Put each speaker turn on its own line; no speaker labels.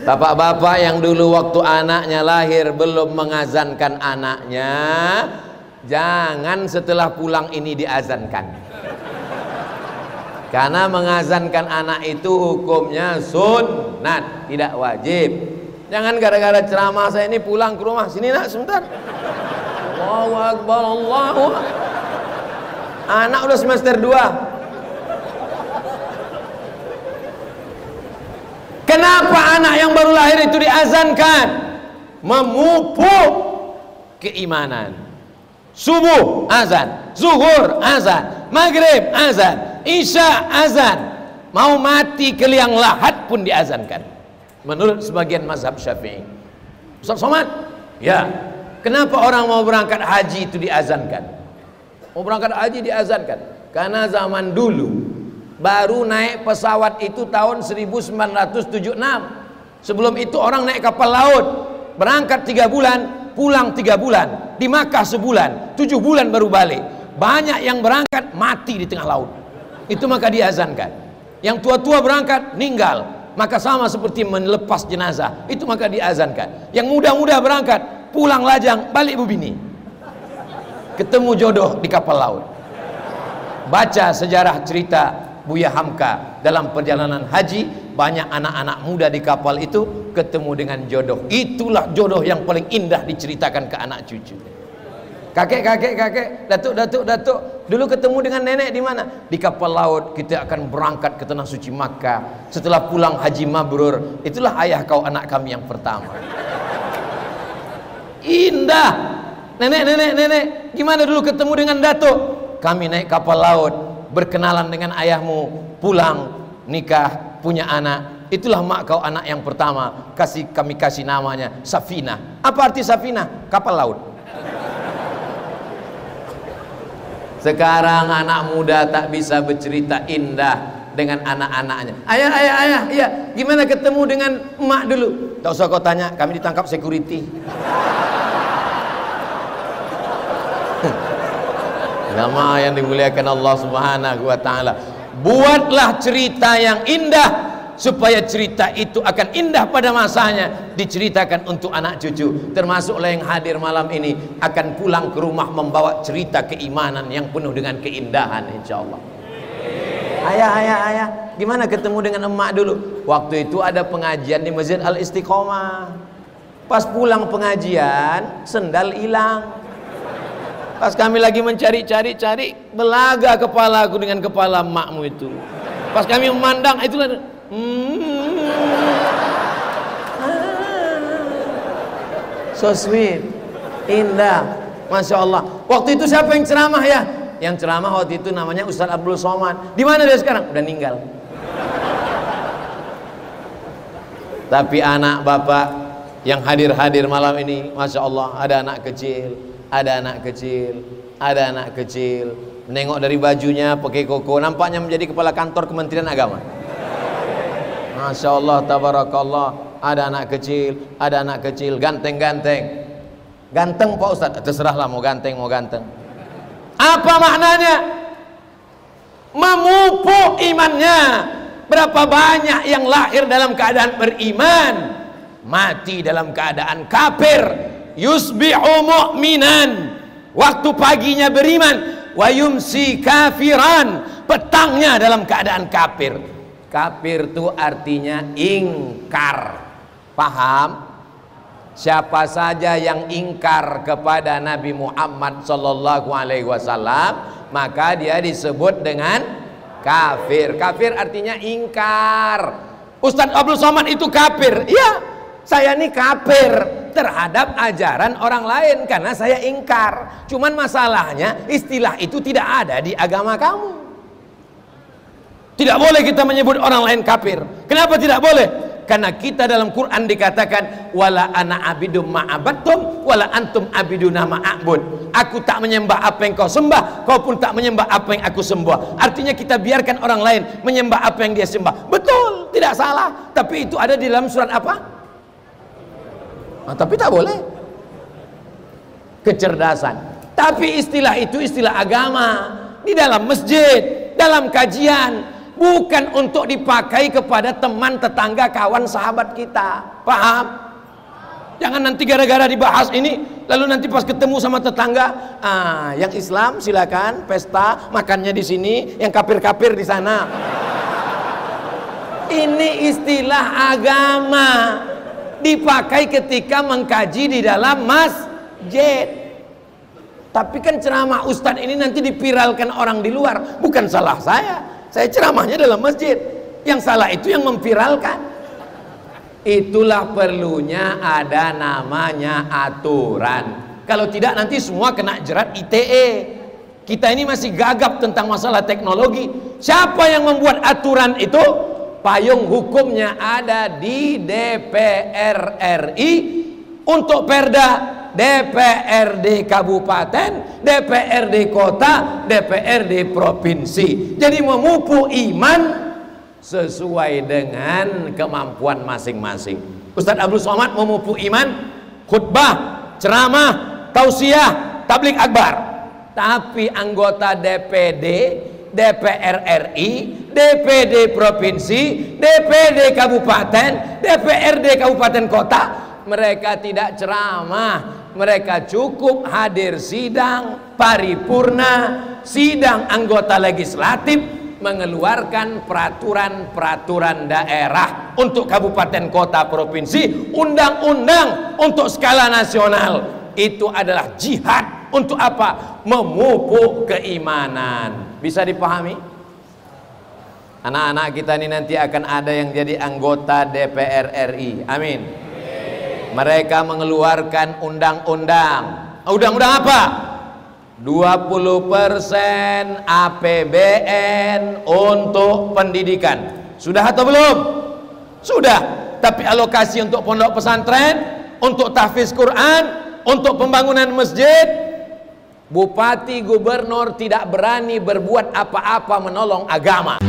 Bapak-bapak yang dulu waktu anaknya lahir belum mengazankan anaknya, jangan setelah pulang ini diazankan. Karena mengazankan anak itu hukumnya sunnat, tidak wajib. Jangan gara-gara ceramah saya ini pulang ke rumah, sini nak sebentar. Allahu Akbar, Allahu Akbar. Anak udah semester 2. Kenapa anak yang baru lahir itu diazankan? Memupuk keimanan. Subuh azan, zuhur azan, maghrib azan, isya azan. Mau mati ke liang lahat pun diazankan. Menurut sebagian mazhab Syafi'i. Ustaz Somad, ya. Kenapa orang mau berangkat haji itu diazankan? Mau berangkat haji diazankan karena zaman dulu baru naik pesawat itu tahun 1976. Sebelum itu orang naik kapal laut, berangkat 3 bulan, pulang 3 bulan, di Makkah sebulan, 7 bulan baru balik. Banyak yang berangkat mati di tengah laut. Itu maka diazankan. Yang tua-tua berangkat meninggal, maka sama seperti melepas jenazah. Itu maka diazankan. Yang muda-muda berangkat, pulang lajang, balik bubini. Ketemu jodoh di kapal laut. Baca sejarah cerita Buya Hamka dalam perjalanan haji, banyak anak-anak muda di kapal itu ketemu dengan jodoh. Itulah jodoh yang paling indah diceritakan ke anak cucu. Kakek, datuk, dulu ketemu dengan nenek di mana? Di kapal laut. Kita akan berangkat ke tanah suci Makkah. Setelah pulang haji mabrur, itulah ayah kau anak kami yang pertama. Indah. Nenek, gimana dulu ketemu dengan datuk? Kami naik kapal laut, berkenalan dengan ayahmu, pulang, nikah, punya anak. Itulah mak kau anak yang pertama. Kami kasih namanya Safina. Apa arti Safina? Kapal laut. Sekarang anak muda tak bisa bercerita indah dengan anak-anaknya. Ayah, iya, gimana ketemu dengan emak dulu? Tak usah kau tanya, kami ditangkap security. Jamaah yang dimuliakan Allah Subhanahu wa taala, buatlah cerita yang indah supaya cerita itu akan indah pada masanya, diceritakan untuk anak cucu. Termasuklah yang hadir malam ini akan pulang ke rumah membawa cerita keimanan yang penuh dengan keindahan insyaallah. Ayah, gimana ketemu dengan emak dulu? Waktu itu ada pengajian di Masjid Al Istiqomah. Pas pulang pengajian, sendal hilang. Pas kami lagi mencari-cari, belaga kepalaku dengan kepala emakmu itu. Pas kami memandang, itulah so sweet, indah, Masya Allah. Waktu itu siapa yang ceramah ya? Yang ceramah waktu itu namanya Ustaz Abdul Somad. Di mana dia sekarang? Udah meninggal. Tapi anak bapak yang hadir malam ini, Masya Allah, ada anak kecil, menengok dari bajunya pakai koko, nampaknya menjadi kepala kantor Kementerian Agama. Masya Allah, tabarakallah. Ada anak kecil, ganteng Pak Ustadz, terserahlah mau ganteng. Apa maknanya? Memupuk imannya. Berapa banyak yang lahir dalam keadaan beriman, mati dalam keadaan kafir. Yusbihu mu'minan, waktu paginya beriman, wa yumsi kafiran, petangnya dalam keadaan kafir. Kafir itu artinya ingkar. Paham? Siapa saja yang ingkar kepada Nabi Muhammad sallallahu alaihi wasallam, maka dia disebut dengan kafir. Kafir artinya ingkar. Ustadz Abdul Somad itu kafir. Iya, saya ini kafir terhadap ajaran orang lain karena saya ingkar. Cuman masalahnya istilah itu tidak ada di agama kamu. Tidak boleh kita menyebut orang lain kafir. Kenapa tidak boleh? Karena kita dalam Quran dikatakan wala ana abidum ma'abattum wala antum abiduna ma'abud. Aku tak menyembah apa yang kau sembah, kau pun tak menyembah apa yang aku sembah. Artinya kita biarkan orang lain menyembah apa yang dia sembah. Betul, tidak salah. Tapi itu ada di dalam surat apa? Nah, tapi tak boleh. Kecerdasan. Tapi istilah itu istilah agama. Di dalam masjid, dalam kajian, bukan untuk dipakai kepada teman, tetangga, kawan, sahabat kita. Paham? Jangan nanti gara-gara dibahas ini, lalu nanti pas ketemu sama tetangga, yang Islam silakan pesta makannya di sini, yang kafir-kafir di sana. Ini istilah agama, dipakai ketika mengkaji di dalam masjid. Tapi kan ceramah Ustadz ini nanti dipiralkan orang di luar. Bukan salah saya ceramahnya dalam masjid. Yang salah itu yang memviralkan. Itulah perlunya ada namanya aturan. Kalau tidak nanti semua kena jerat ITE. Kita ini masih gagap tentang masalah teknologi. Siapa yang membuat aturan itu? Payung hukumnya ada di DPR RI. Untuk perda DPRD Kabupaten, DPRD Kota, DPRD Provinsi. Jadi memupuk iman sesuai dengan kemampuan masing-masing. Ustadz Abdul Somad memupuk iman, khutbah, ceramah, tausiah, tablik akbar. Tapi anggota DPD, DPR RI, DPD Provinsi, DPD Kabupaten, DPRD Kabupaten Kota, mereka tidak ceramah. Mereka cukup hadir sidang paripurna, sidang anggota legislatif, mengeluarkan peraturan-peraturan daerah untuk kabupaten, kota, provinsi, undang-undang untuk skala nasional. Itu adalah jihad. Untuk apa? Memupuk keimanan. Bisa dipahami? Anak-anak kita ini nanti akan ada yang jadi anggota DPR RI. Amin. Mereka mengeluarkan undang-undang. Undang-undang apa? 20% APBN untuk pendidikan. Sudah atau belum? Sudah. Tapi alokasi untuk pondok pesantren, untuk tahfiz Quran, untuk pembangunan masjid, bupati, gubernur tidak berani berbuat apa-apa menolong agama.